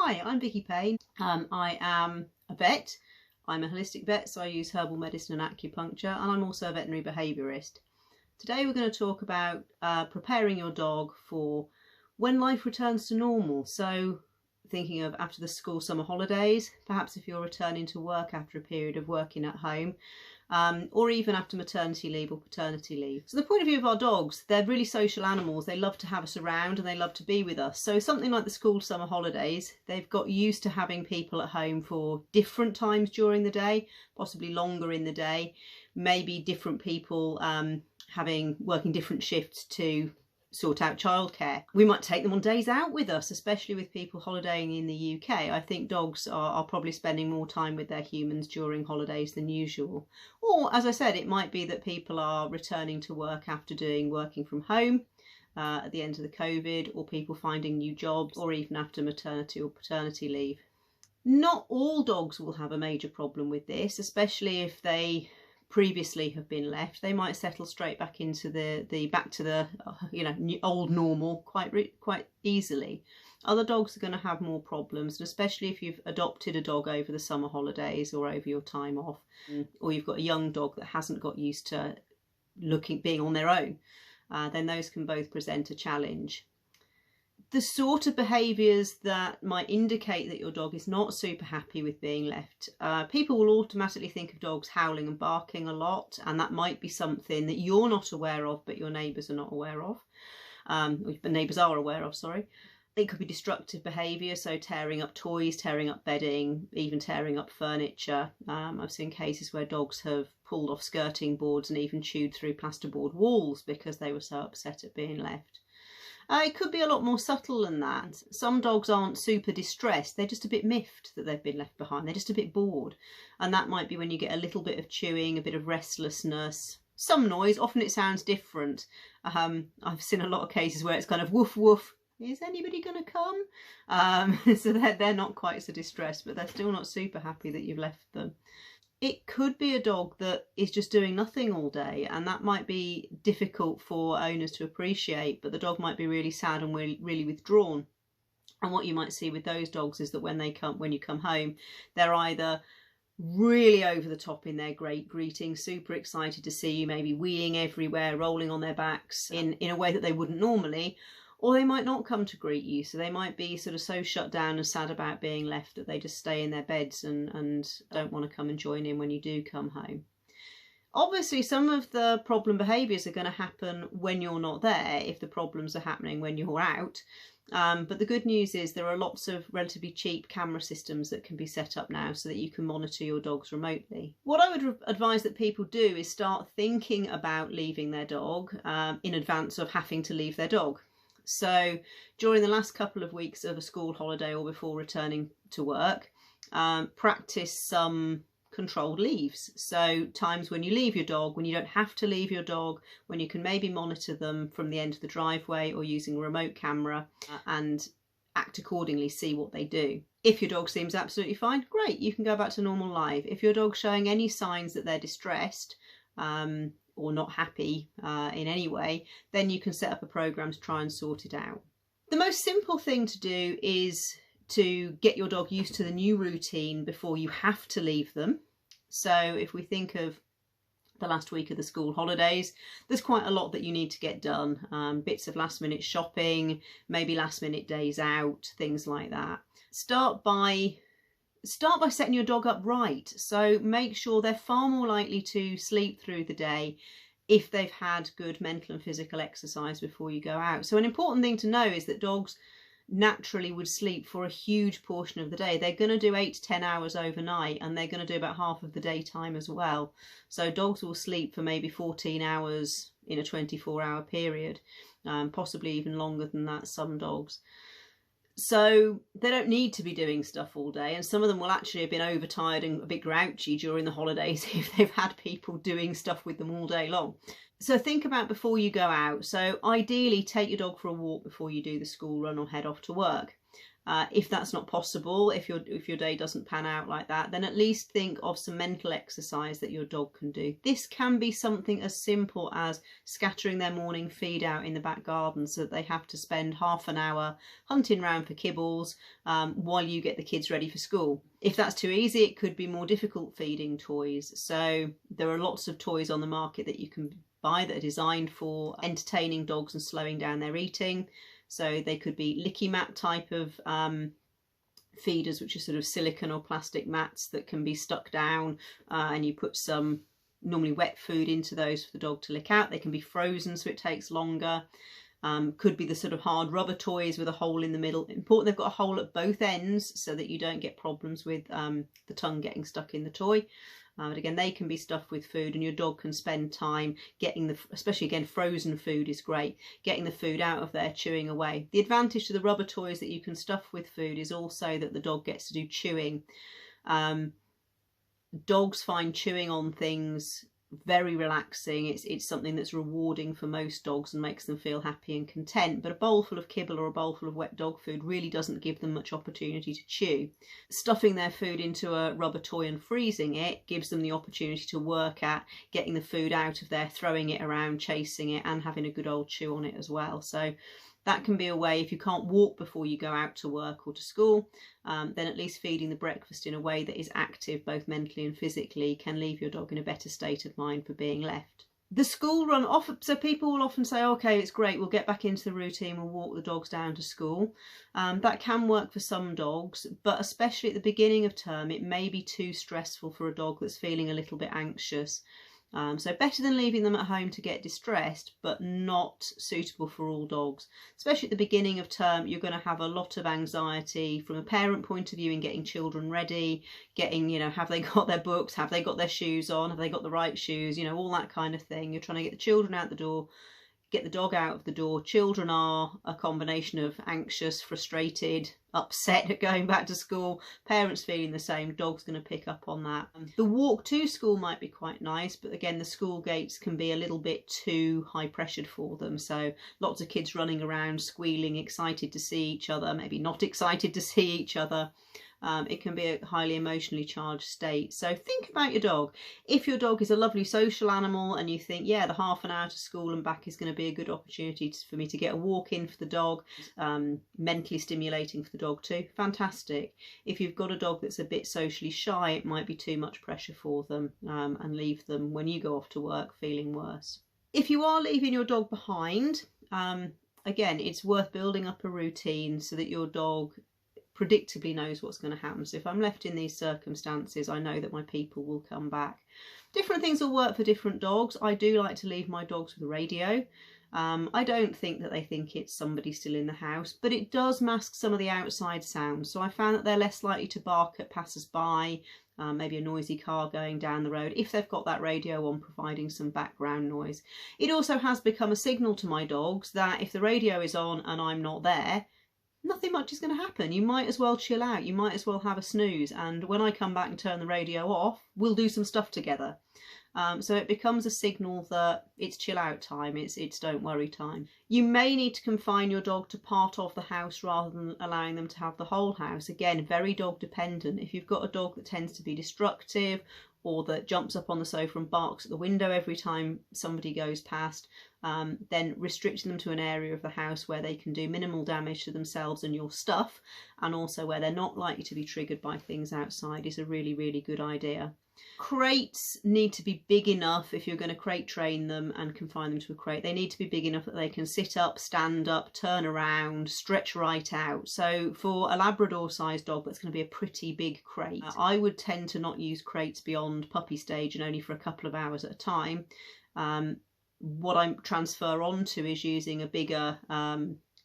Hi, I'm Vicky Payne. I am a vet. I'm a holistic vet, so I use herbal medicine and acupuncture, and I'm also a veterinary behaviourist. Today we're going to talk about preparing your dog for when life returns to normal. So thinking of after the school summer holidays, perhaps if you're returning to work after a period of working at home, or even after maternity leave or paternity leave. So the point of view of our dogs, they're really social animals. They love to have us around and they love to be with us. So something like the school summer holidays, they've got used to having people at home for different times during the day, possibly longer in the day, maybe different people working different shifts to sort out childcare. We might take them on days out with us, especially with people holidaying in the UK. I think dogs are probably spending more time with their humans during holidays than usual. Or, as I said, it might be that people are returning to work after working from home at the end of the COVID, or people finding new jobs, or even after maternity or paternity leave. Not all dogs will have a major problem with this, especially if they previously have been left. They might settle straight back into back to the old normal quite easily. Other dogs are going to have more problems, and especially if you've adopted a dog over the summer holidays or over your time off, or you've got a young dog that hasn't got used to being on their own, then those can both present a challenge. The sort of behaviours that might indicate that your dog is not super happy with being left. People will automatically think of dogs howling and barking a lot, and that might be something that you're not aware of but your neighbours are not aware of. The neighbours are aware of, sorry. It could be destructive behaviour, so tearing up toys, tearing up bedding, even tearing up furniture. I've seen cases where dogs have pulled off skirting boards and even chewed through plasterboard walls because they were so upset at being left. It could be a lot more subtle than that. Some dogs aren't super distressed, they're just a bit miffed that they've been left behind. They're just a bit bored. And that might be when you get a little bit of chewing, a bit of restlessness, some noise. Often it sounds different. I've seen a lot of cases where it's kind of woof woof. Is anybody going to come? So they're not quite so distressed, but they're still not super happy that you've left them. It could be a dog that is just doing nothing all day, and that might be difficult for owners to appreciate, but the dog might be really sad and really withdrawn. And what you might see with those dogs is that when you come home, they're either really over the top in their great greeting, super excited to see you, maybe weeing everywhere, rolling on their backs in a way that they wouldn't normally, or they might not come to greet you. So they might be sort of so shut down and sad about being left that they just stay in their beds and don't want to come and join in when you do come home. Obviously, some of the problem behaviours are going to happen when you're not there, if the problems are happening when you're out. But the good news is there are lots of relatively cheap camera systems that can be set up now so that you can monitor your dogs remotely. What I would advise that people do is start thinking about leaving their dog in advance of having to leave their dog. So during the last couple of weeks of a school holiday or before returning to work, practice some controlled leaves. So times when you leave your dog, when you don't have to leave your dog, when you can maybe monitor them from the end of the driveway or using a remote camera and act accordingly, see what they do. If your dog seems absolutely fine, great, you can go back to normal life. If your dog's showing any signs that they're distressed, or not happy in any way, then you can set up a program to try and sort it out. The most simple thing to do is to get your dog used to the new routine before you have to leave them. So if we think of the last week of the school holidays, there's quite a lot that you need to get done. Bits of last minute shopping, maybe last minute days out, things like that. Start by setting your dog up right. So make sure they're far more likely to sleep through the day if they've had good mental and physical exercise before you go out. So an important thing to know is that dogs naturally would sleep for a huge portion of the day. They're going to do 8 to 10 hours overnight, and they're going to do about half of the daytime as well. So dogs will sleep for maybe 14 hours in a 24-hour period, possibly even longer than that, some dogs. So they don't need to be doing stuff all day, and some of them will actually have been overtired and a bit grouchy during the holidays if they've had people doing stuff with them all day long. So think about before you go out. So ideally take your dog for a walk before you do the school run or head off to work. If that's not possible, if your day doesn't pan out like that, then at least think of some mental exercise that your dog can do. This can be something as simple as scattering their morning feed out in the back garden so that they have to spend half an hour hunting around for kibbles while you get the kids ready for school. If that's too easy, it could be more difficult feeding toys. So there are lots of toys on the market that you can buy that are designed for entertaining dogs and slowing down their eating. So they could be licky mat type of feeders, which are sort of silicone or plastic mats that can be stuck down, and you put some normally wet food into those for the dog to lick out. They can be frozen so it takes longer. Could be the sort of hard rubber toys with a hole in the middle. Important they've got a hole at both ends so that you don't get problems with the tongue getting stuck in the toy. But again, they can be stuffed with food, and your dog can spend time getting the, especially again, frozen food is great, getting the food out of there, chewing away. The advantage to the rubber toys that you can stuff with food is also that the dog gets to do chewing. Dogs find chewing on things very relaxing. It's something that's rewarding for most dogs and makes them feel happy and content, but a bowl full of kibble or a bowl full of wet dog food really doesn't give them much opportunity to chew. Stuffing their food into a rubber toy and freezing it gives them the opportunity to work at getting the food out of there, throwing it around, chasing it, and having a good old chew on it as well. So that can be a way, if you can't walk before you go out to work or to school, then at least feeding the breakfast in a way that is active both mentally and physically can leave your dog in a better state of mind for being left. The school run off, so people will often say, okay, it's great, we'll get back into the routine, we'll walk the dogs down to school. That can work for some dogs, but especially at the beginning of term, it may be too stressful for a dog that's feeling a little bit anxious. So better than leaving them at home to get distressed, but not suitable for all dogs. Especially at the beginning of term, you're going to have a lot of anxiety from a parent point of view in getting children ready, getting, have they got their books, have they got their shoes on, have they got the right shoes, all that kind of thing. You're trying to get the children out the door, get the dog out of the door. Children are a combination of anxious, frustrated, upset at going back to school. Parents feeling the same. Dog's going to pick up on that. The walk to school might be quite nice, but again, the school gates can be a little bit too high pressured for them. So lots of kids running around, squealing, excited to see each other, maybe not excited to see each other. It can be a highly emotionally charged state. So think about your dog. If your dog is a lovely social animal and you think, yeah, the half an hour to school and back is going to be a good opportunity for me to get a walk in for the dog, mentally stimulating for the dog too, fantastic. If you've got a dog that's a bit socially shy, it might be too much pressure for them and leave them when you go off to work feeling worse. If you are leaving your dog behind, again, it's worth building up a routine so that your dog predictably knows what's going to happen. So if I'm left in these circumstances, I know that my people will come back. Different things will work for different dogs. I do like to leave my dogs with a radio. I don't think that they think it's somebody still in the house, but it does mask some of the outside sounds. So I found that they're less likely to bark at passers-by, maybe a noisy car going down the road, if they've got that radio on providing some background noise. It also has become a signal to my dogs that if the radio is on and I'm not there, nothing much is going to happen. You might as well chill out. You might as well have a snooze. And when I come back and turn the radio off, we'll do some stuff together. So it becomes a signal that it's chill out time. It's don't worry time. You may need to confine your dog to part of the house rather than allowing them to have the whole house. Again, very dog dependent. If you've got a dog that tends to be destructive or that jumps up on the sofa and barks at the window every time somebody goes past, then restricting them to an area of the house where they can do minimal damage to themselves and your stuff, and also where they're not likely to be triggered by things outside, is a really, really good idea. Crates need to be big enough, if you're going to crate train them and confine them to a crate, they need to be big enough that they can sit up, stand up, turn around, stretch right out. So for a Labrador sized dog, that's going to be a pretty big crate. I would tend to not use crates beyond puppy stage and only for a couple of hours at a time. What I transfer onto is using a bigger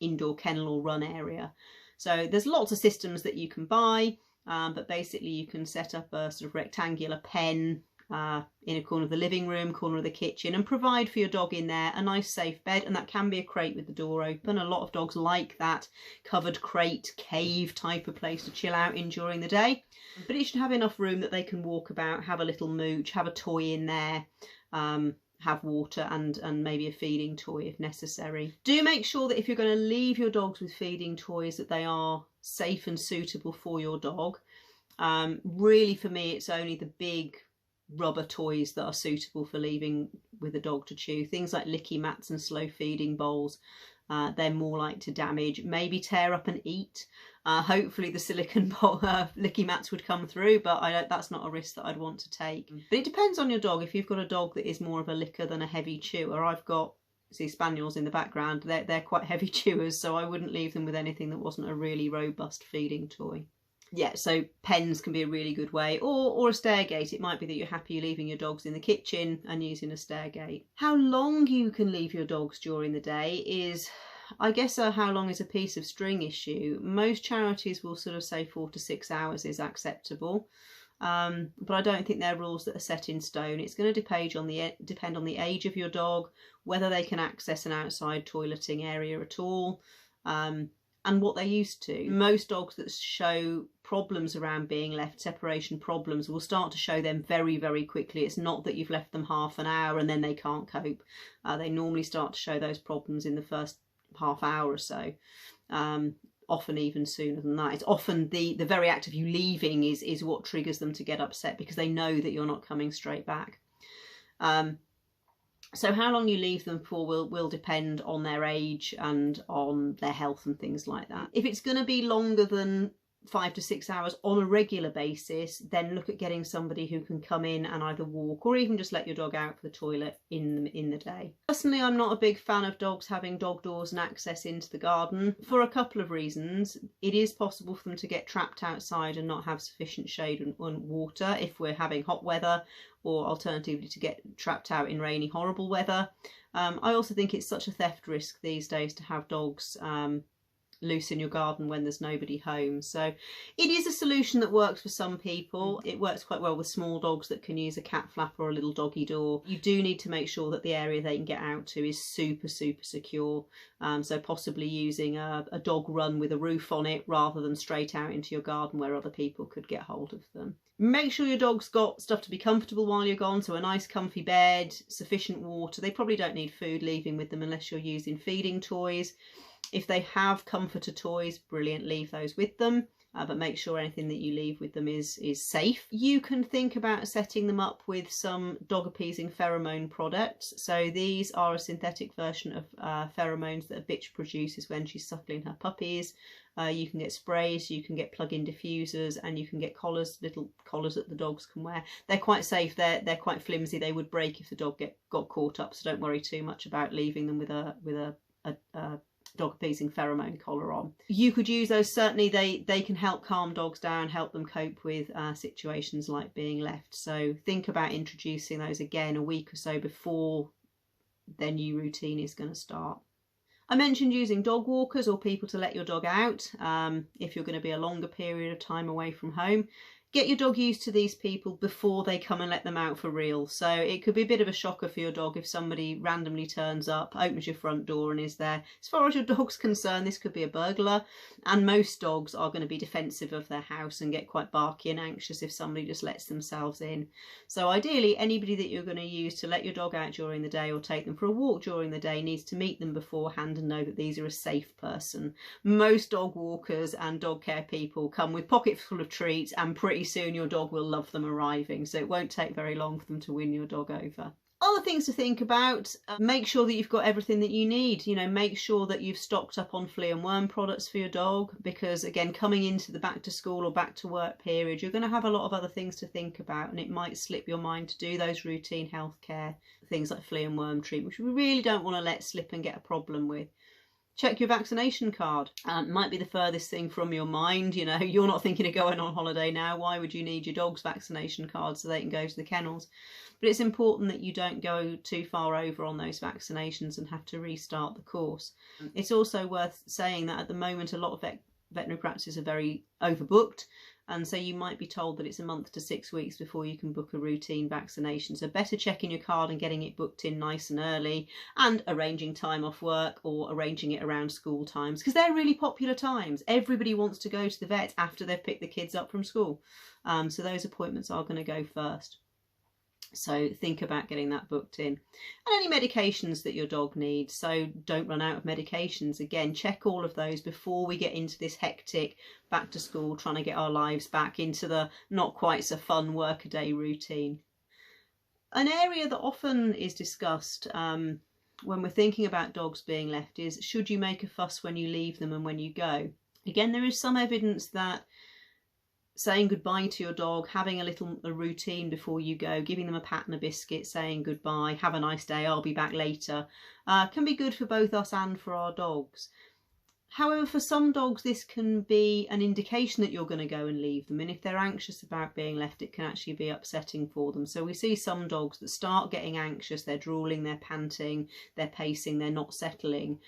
indoor kennel or run area. So there's lots of systems that you can buy, but basically you can set up a sort of rectangular pen in a corner of the living room, corner of the kitchen, and provide for your dog in there a nice safe bed, and that can be a crate with the door open. A lot of dogs like that covered crate, cave type of place to chill out in during the day, but it should have enough room that they can walk about, have a little mooch, have a toy in there, have water and maybe a feeding toy if necessary. Do make sure that if you're going to leave your dogs with feeding toys, that they are safe and suitable for your dog. Really, for me, it's only the big rubber toys that are suitable for leaving with a dog to chew. Things like licky mats and slow feeding bowls, they're more like to damage, maybe tear up and eat. Hopefully the silicone licky mats would come through, but that's not a risk that I'd want to take. But it depends on your dog. If you've got a dog that is more of a licker than a heavy chewer, I've got, see, spaniels in the background, they're quite heavy chewers, so I wouldn't leave them with anything that wasn't a really robust feeding toy. Yeah, so pens can be a really good way, or a stair gate. It might be that you're happy leaving your dogs in the kitchen and using a stair gate. How long you can leave your dogs during the day is, I guess, how long is a piece of string issue. Most charities will sort of say 4 to 6 hours is acceptable, but I don't think they're rules that are set in stone. It's going to depend on the age of your dog, whether they can access an outside toileting area at all, and what they're used to. Most dogs that show problems around being left, separation problems, will start to show them very, very quickly. It's not that you've left them half an hour and then they can't cope. They normally start to show those problems in the first half hour or so, often even sooner than that. It's often the very act of you leaving is what triggers them to get upset, because they know that you're not coming straight back. So how long you leave them for will depend on their age and on their health and things like that. If it's going to be longer than 5 to 6 hours on a regular basis, then look at getting somebody who can come in and either walk or even just let your dog out for the toilet in the day. Personally, I'm not a big fan of dogs having dog doors and access into the garden for a couple of reasons. It is possible for them to get trapped outside and not have sufficient shade and water if we're having hot weather, or alternatively to get trapped out in rainy, horrible weather. I also think it's such a theft risk these days to have dogs loose in your garden when there's nobody home. So it is a solution that works for some people. It works quite well with small dogs that can use a cat flap or a little doggy door. You do need to make sure that the area they can get out to is super, super secure. So possibly using a dog run with a roof on it rather than straight out into your garden where other people could get hold of them. Make sure your dog's got stuff to be comfortable while you're gone, so a nice comfy bed, sufficient water. They probably don't need food leaving with them unless you're using feeding toys. If they have comforter toys, brilliant, leave those with them, but make sure anything that you leave with them is safe. You can think about setting them up with some dog appeasing pheromone products. So these are a synthetic version of pheromones that a bitch produces when she's suckling her puppies. You can get sprays, you can get plug-in diffusers, and you can get collars, little collars that the dogs can wear. They're quite safe, they're quite flimsy, they would break if the dog got caught up, so don't worry too much about leaving them with a dog appeasing pheromone collar on. You could use those. Certainly they can help calm dogs down, help them cope with situations like being left. So think about introducing those again a week or so before their new routine is going to start. I mentioned using dog walkers or people to let your dog out if you're going to be a longer period of time away from home. Get your dog used to these people before they come and let them out for real. So it could be a bit of a shocker for your dog if somebody randomly turns up, opens your front door and is there. As far as your dog's concerned, this could be a burglar, and most dogs are going to be defensive of their house and get quite barky and anxious if somebody just lets themselves in. So ideally, anybody that you're going to use to let your dog out during the day or take them for a walk during the day needs to meet them beforehand and know that these are a safe person. Most dog walkers and dog care people come with pockets full of treats, and pretty soon your dog will love them arriving, so it won't take very long for them to win your dog over. Other things to think about, make sure that you've got everything that you need. You know, make sure that you've stocked up on flea and worm products for your dog, because again, coming into the back to school or back to work period, you're going to have a lot of other things to think about, and it might slip your mind to do those routine healthcare things like flea and worm treatment, which we really don't want to let slip and get a problem with. Check your vaccination card. Might be the furthest thing from your mind. You know, you're not thinking of going on holiday now. Why would you need your dog's vaccination card so they can go to the kennels? But it's important that you don't go too far over on those vaccinations and have to restart the course. It's also worth saying that at the moment a lot of veterinary practices are very overbooked, and so you might be told that it's a month to 6 weeks before you can book a routine vaccination. So better checking your card and getting it booked in nice and early, and arranging time off work or arranging it around school times, because they're really popular times. Everybody wants to go to the vet after they've picked the kids up from school. So those appointments are going to go first. So think about getting that booked in. And any medications that your dog needs. So don't run out of medications. Again, check all of those before we get into this hectic back to school, trying to get our lives back into the not quite so fun workaday routine. An area that often is discussed when we're thinking about dogs being left is, should you make a fuss when you leave them and when you go? Again, there is some evidence that saying goodbye to your dog, having a routine before you go, giving them a pat and a biscuit, saying goodbye, have a nice day, I'll be back later, can be good for both us and for our dogs. However, for some dogs, this can be an indication that you're going to go and leave them. And if they're anxious about being left, it can actually be upsetting for them. So we see some dogs that start getting anxious, they're drooling, they're panting, they're pacing, they're not settling,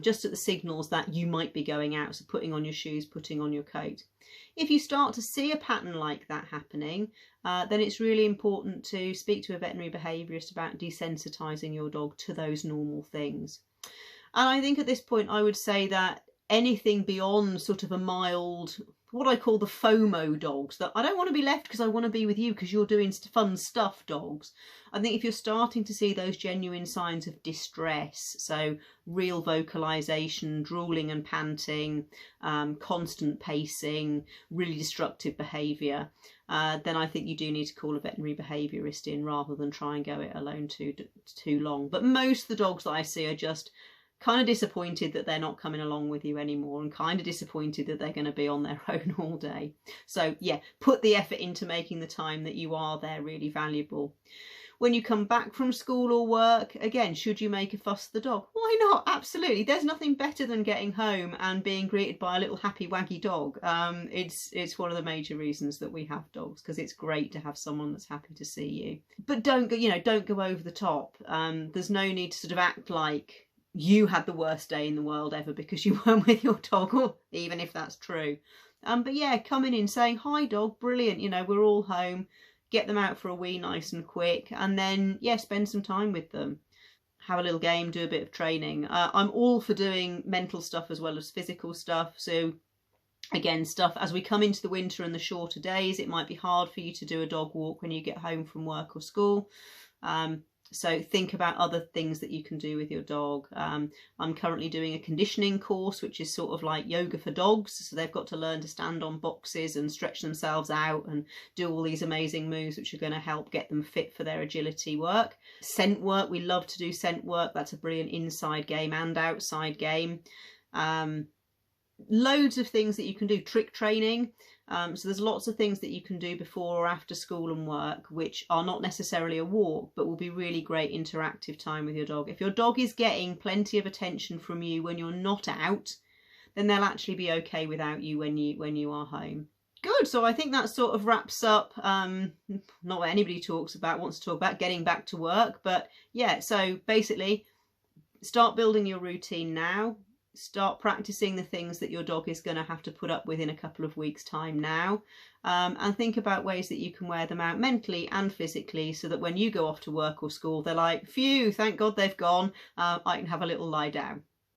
just at the signals that you might be going out. So putting on your shoes, putting on your coat. If you start to see a pattern like that happening, then it's really important to speak to a veterinary behaviourist about desensitising your dog to those normal things. And I think at this point I would say that anything beyond sort of a mild, what I call the FOMO dogs, that I don't want to be left because I want to be with you because you're doing fun stuff dogs. I think if you're starting to see those genuine signs of distress, so real vocalisation, drooling and panting, constant pacing, really destructive behaviour, then I think you do need to call a veterinary behaviourist in rather than try and go it alone too long. But most of the dogs that I see are just kind of disappointed that they're not coming along with you anymore, and kind of disappointed that they're going to be on their own all day. So yeah, put the effort into making the time that you are there really valuable. When you come back from school or work, again, should you make a fuss of the dog? Why not? Absolutely. There's nothing better than getting home and being greeted by a little happy waggy dog. It's one of the major reasons that we have dogs, because it's great to have someone that's happy to see you. But don't go over the top. There's no need to sort of act like you had the worst day in the world ever because you weren't with your dog, or even if that's true. But yeah, coming in saying, hi dog, brilliant, we're all home, get them out for a wee nice and quick, and then yeah, spend some time with them. Have a little game, do a bit of training. I'm all for doing mental stuff as well as physical stuff. So again, stuff as we come into the winter and the shorter days, it might be hard for you to do a dog walk when you get home from work or school. So think about other things that you can do with your dog. I'm currently doing a conditioning course, which is sort of like yoga for dogs. So they've got to learn to stand on boxes and stretch themselves out and do all these amazing moves, which are going to help get them fit for their agility work. Scent work, we love to do scent work. That's a brilliant inside game and outside game. Loads of things that you can do. Trick training. So there's lots of things that you can do before or after school and work, which are not necessarily a walk, but will be really great interactive time with your dog. If your dog is getting plenty of attention from you when you're not out, then they'll actually be okay without you when you are home. Good. So I think that sort of wraps up, not what anybody wants to talk about getting back to work, but yeah, so basically start building your routine now. Start practicing the things that your dog is going to have to put up with in a couple of weeks' time now, and think about ways that you can wear them out mentally and physically, so that when you go off to work or school, they're like, phew, thank God they've gone, I can have a little lie down.